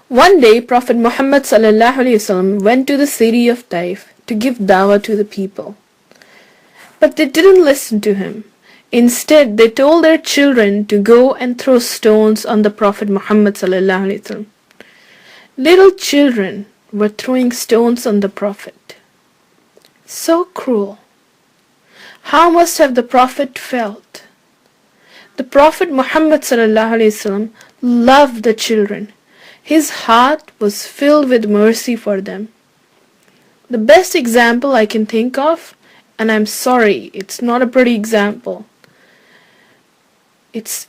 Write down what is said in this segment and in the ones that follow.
One day, Prophet Muhammad ﷺ went to the city of Taif to give Dawah to the people. But they didn't listen to him. Instead, they told their children to go and throw stones on the Prophet Muhammad ﷺ. Little children were throwing stones on the Prophet. So cruel. How must have the Prophet felt? The Prophet Muhammad ﷺ loved the children. His heart was filled with mercy for them. The best example I can think of, and I'm sorry, it's not a pretty example. It's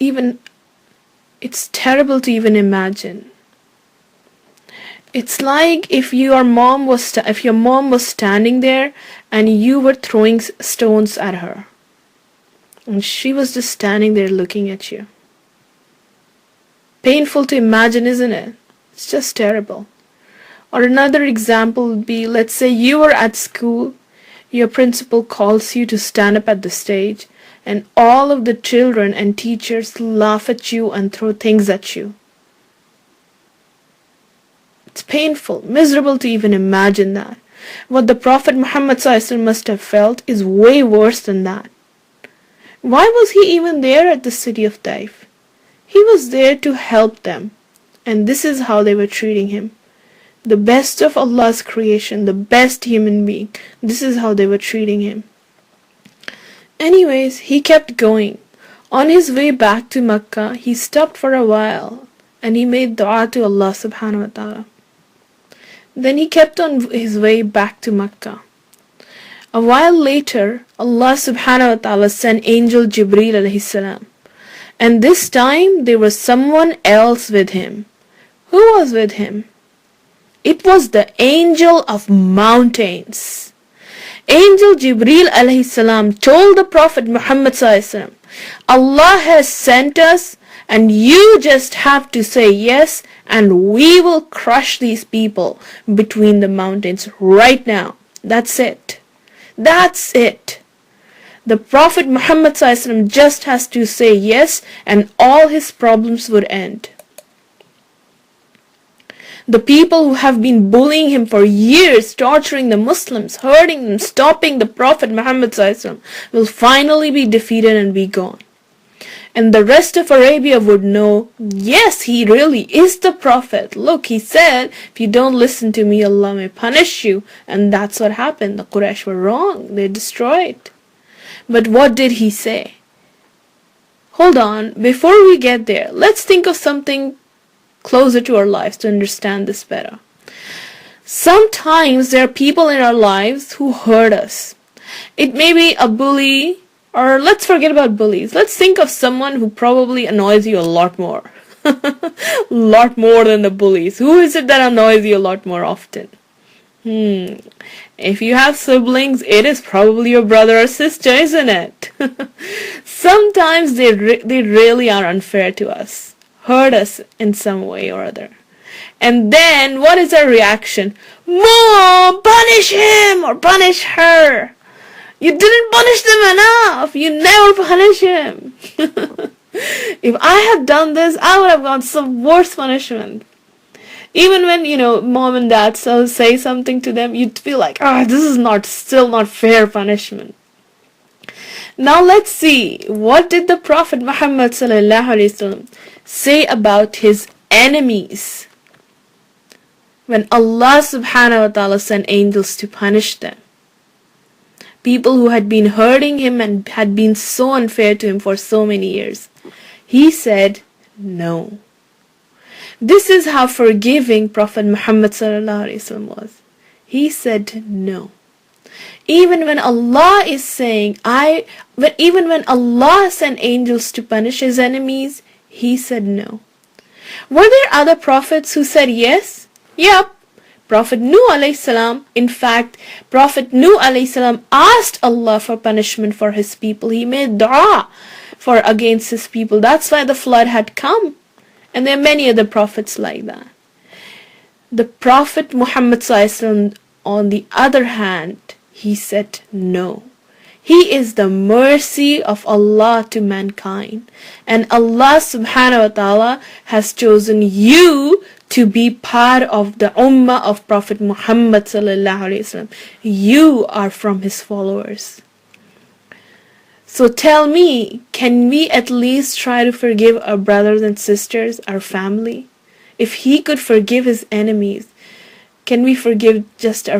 terrible to even imagine. It's like if your mom was standing there and you were throwing stones at her, and she was just standing there looking at you. Painful to imagine, isn't it? It's just terrible. Or another example would be, let's say you are at school, your principal calls you to stand up at the stage, and all of the children and teachers laugh at you and throw things at you. It's painful, miserable to even imagine that. What the Prophet Muhammad ﷺ must have felt is way worse than that. Why was he even there at the city of Taif? He was there to help them, and this is how they were treating him. The best of Allah's creation, the best human being, this is how they were treating him. Anyways, he kept going. On his way back to Mecca, he stopped for a while and he made dua to Allah subhanahu wa ta'ala. Then he kept on his way back to Mecca. A while later, Allah subhanahu wa ta'ala sent angel Jibreel alayhi salam. And this time there was someone else with him. Who was with him? It was the angel of mountains. Angel Jibreel alayhi salam told the Prophet Muhammad ﷺ, Allah has sent us and you just have to say yes and we will crush these people between the mountains right now. That's it. That's it. The Prophet Muhammad ﷺ just has to say yes and all his problems would end. The people who have been bullying him for years, torturing the Muslims, hurting them, stopping the Prophet Muhammad ﷺ, will finally be defeated and be gone. And the rest of Arabia would know, yes, he really is the Prophet. Look, he said, if you don't listen to me, Allah may punish you. And that's what happened. The Quraysh were wrong. They destroyed. But what did he say? Hold on, before we get there, let's think of something closer to our lives to understand this better. Sometimes there are people in our lives who hurt us. It may be a bully, or let's forget about bullies. Let's think of someone who probably annoys you a lot more. Lot more than the bullies. Who is it that annoys you a lot more often? If you have siblings, it is probably your brother or sister, isn't it? Sometimes they really are unfair to us. Hurt us in some way or other. And then what is our reaction? Mom, punish him or punish her. You didn't punish them enough. You never punish him. If I had done this, I would have got some worse punishment. Even when, mom and dad say something to them, you'd feel like, this is still not fair punishment. Now let's see, what did the Prophet Muhammad ﷺ say about his enemies when Allah subhanahu wa ta'ala sent angels to punish them? People who had been hurting him and had been so unfair to him for so many years. He said, no. This is how forgiving Prophet Muhammad ﷺ was. He said no. Even when Allah is saying, even when Allah sent angels to punish his enemies, he said no. Were there other prophets who said yes? Yep. Prophet Nuh alayhi salam, in fact, Prophet Nuh alayhi salam asked Allah for punishment for his people. He made dua against his people. That's why the flood had come. And there are many other prophets like that. The Prophet Muhammad ﷺ, on the other hand, he said no. He is the mercy of Allah to mankind. And Allah subhanahu wa ta'ala has chosen you to be part of the Ummah of Prophet Mohammad sallallahu alaihi wasallam. You are from his followers. So tell me, can we at least try to forgive our brothers and sisters, our family? If he could forgive his enemies, can we forgive just our